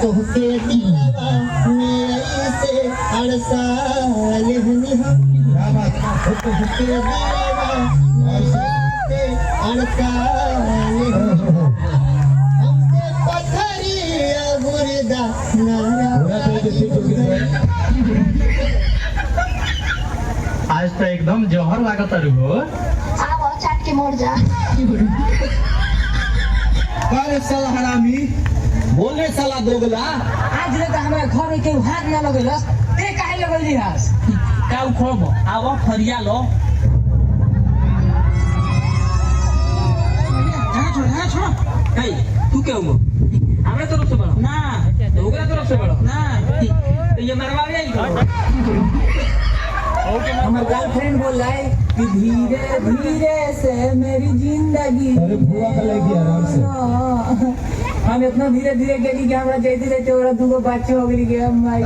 तोहके दिलवा में ऐसे अड़साल हनी हम तोहके दिलवा में ऐसे अड़साल हमसे पत्थरिया गुर्दा आज तो एकदम जौहर लागत हो। आओ चाट के मोड़ जा। अरे साला हरामी बोले साला दोगला आज ले तो हमारे घर में केहू हाथ ना लगेलस ते काहे लगैली हास का उखड़ब आवा फरिया लो। हाँ छोड़ हे तू क्या हो हमरा तरफ से बड़ा ना ओकरा तरफ से बड़ा ना तो ये मरवावे आई हमार गर्लफ्रेंड बोल रहा है कि धीरे धीरे से मेरी जिंदगी अरे बुआ का लग गया आराम से हम इतना धीरे धीरे गेली कि हमरा जैसे जैसे ओरा दुगो बच्चे हो गई के हम आई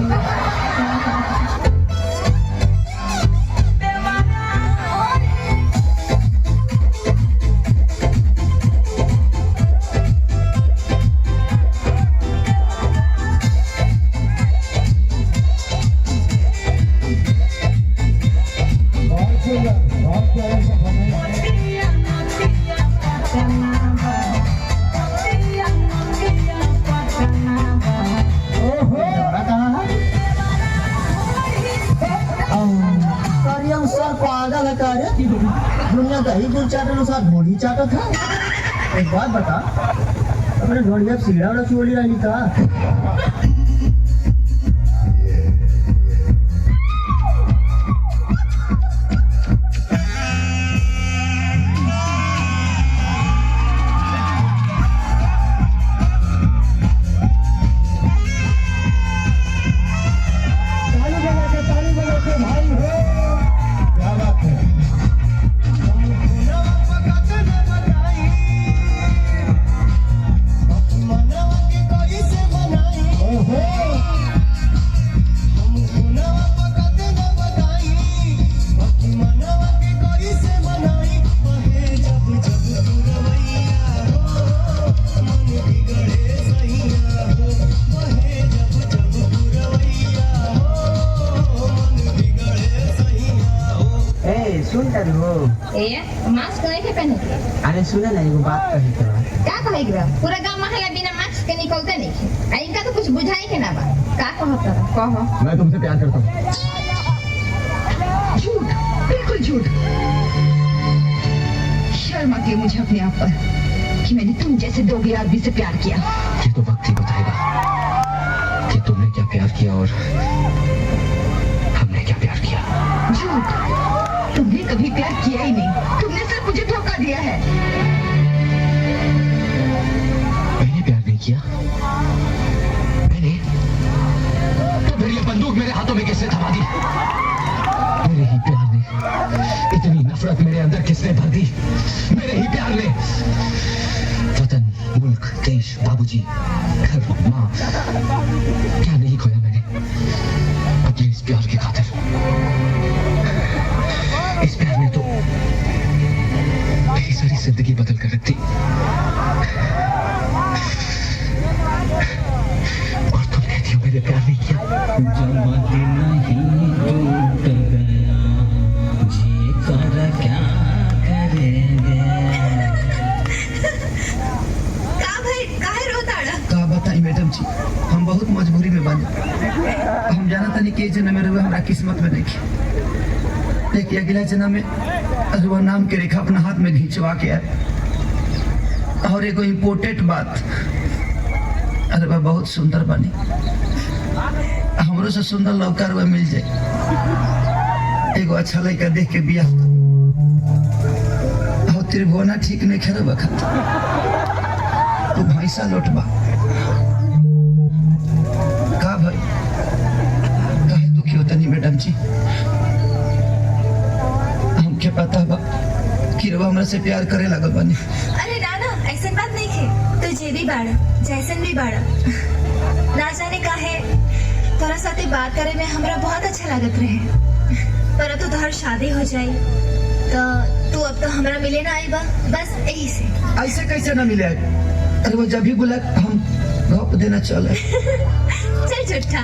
दुनिया दही गुड़ चाटन साथ घोड़ी चाटा था। एक बात बता अपने घोड़िया सीढ़ा वाला चोली रही था। मास्क नहीं के पहने के। अरे सुना ना एगो बात कही तो का कहे के बा? पूरा गांव महला बिना मास्क के निकलते नहीं है। आ इनका तो कुछ बुझाई के ना बा। का कहत रहा? कहो। मैं तुमसे प्यार करता हूँ। झूठ, बिल्कुल झूठ। शर्म आती है मुझे अपने आप पर कि मैंने तुम जैसे दोगले आदमी से प्यार किया। ये तो वक्त ही बताएगा कि तुमने क्या प्यार किया और हमने क्या प्यार किया। झूठ, तुमने कभी प्यार किया ही नहीं। तुमने सिर्फ मुझे धोखा दिया है। मैंने प्यार नहीं किया। मैंने तो फिर ये बंदूक मेरे हाथों में किसने थमा दी? मेरे ही प्यार ने इतनी नफरत मेरे अंदर किसने भर दी? मेरे ही प्यार ने वतन, मुल्क, देश, बाबूजी, घर, माँ, क्या नहीं खोया मैंने अपने इस प्यार की खातिर। इस प्यार ने तो मेरी सारी जिंदगी बदल कर रख दी। और तुम कहती हो मैंने प्यार नहीं किया। जब नहीं टूट गया जी कर क्या करेंगे। का भाई काहे रोताड़ा? का बताई मैडम जी, हम बहुत मजबूरी में बने। हम जाना था नहीं कि जन्म में रहुआ हमारा किस्मत में नहीं। लेकिन अगला जन्म में रहुआ नाम के रेखा अपना हाथ में खिंचवा के आए। और एगो इम्पोर्टेंट बात, अरे वह बहुत सुंदर बनी। हमरो से सुंदर लड़का रहुआ मिल जाए। एगो अच्छा लड़का देख के बियाह और त्रिभुवना ठीक नहीं खेल बखत तो भैंसा लौटबा का भाई काहे दुखी होता नहीं मैडम जी? हमके पता बा कि रवा हमरा से प्यार करे लगल बनी। अरे नाना ऐसा बात नहीं है। तू जे भी बाड़ा जैसन भी बाड़ा ना जाने काहे तोरा साथे बात करे में हमरा बहुत अच्छा लागत रहे। पर तो तोहर शादी हो जाई तो तू अब तो हमरा मिले ना आई बा, बस यही से। ऐसे कैसे ना मिले? अरे वो जब भी बोला हम घप देना चले। चल झूठा,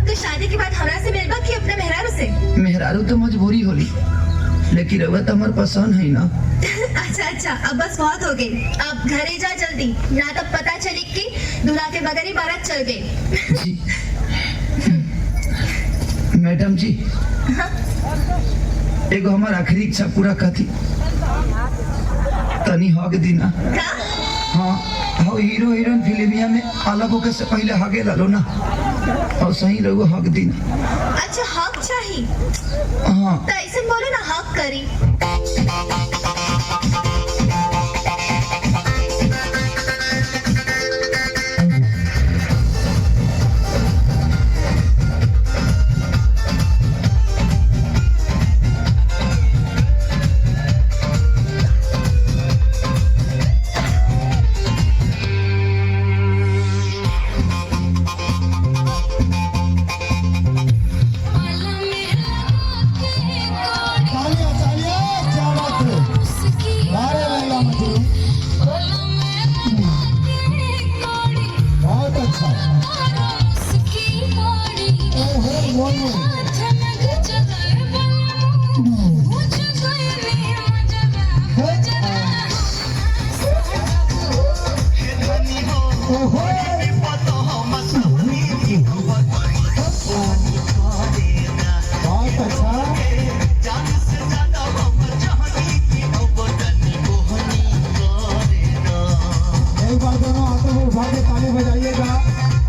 तो शादी के बाद हमरा से मिलबा कि अपने मेहरारू से? मेहरारू तो मजबूरी होली, लेकिन रउआ तो हमार पसंद है ना। अच्छा, अब बस बहुत हो गई, अब घरे जा जल्दी, ना तब पता चली कि दूल्हा के बगैर ही बारात चल गई। जी मैडम जी, एगो हमार आखिरी इच्छा पूरा कथी, तनी हग दीना। हाँ हाँ, हीरो हीरोइन फिल्मिया में अलग होके से पहले हगे लो ना, और सही रहो हग दीना। अच्छा हक चाहिए? हाँ तो ऐसे बोलो ना, हक करी।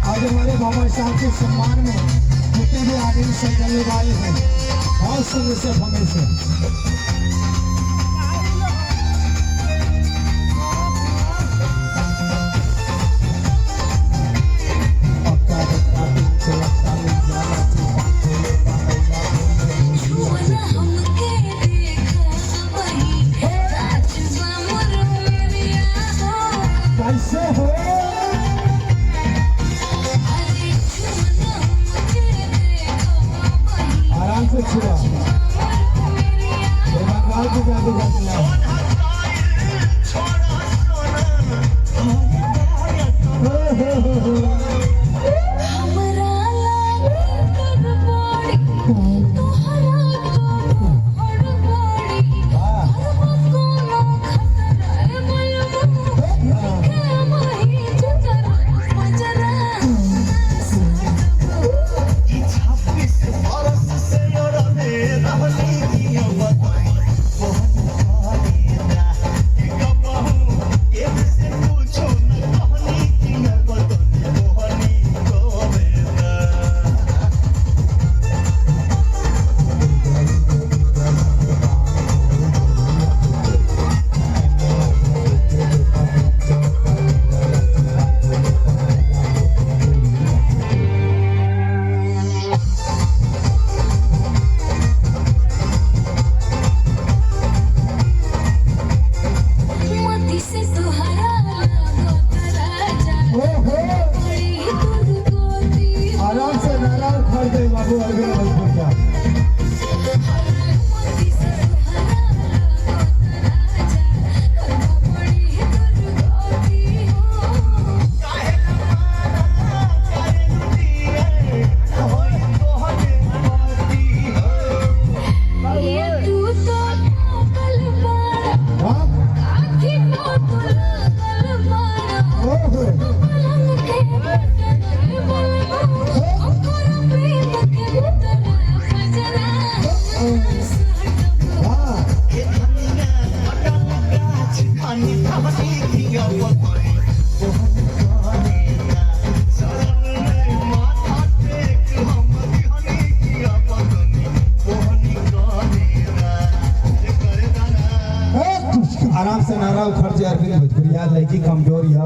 आज हमारे बाबा साहब के सम्मान में जितने भी आदमी संजय लोग आए हैं, बहुत सुंदर से हमें से कैसे हो आराम से छुआ बंगाल की जादू आराम से नारा उखड़ जाए, लड़की कमजोर है।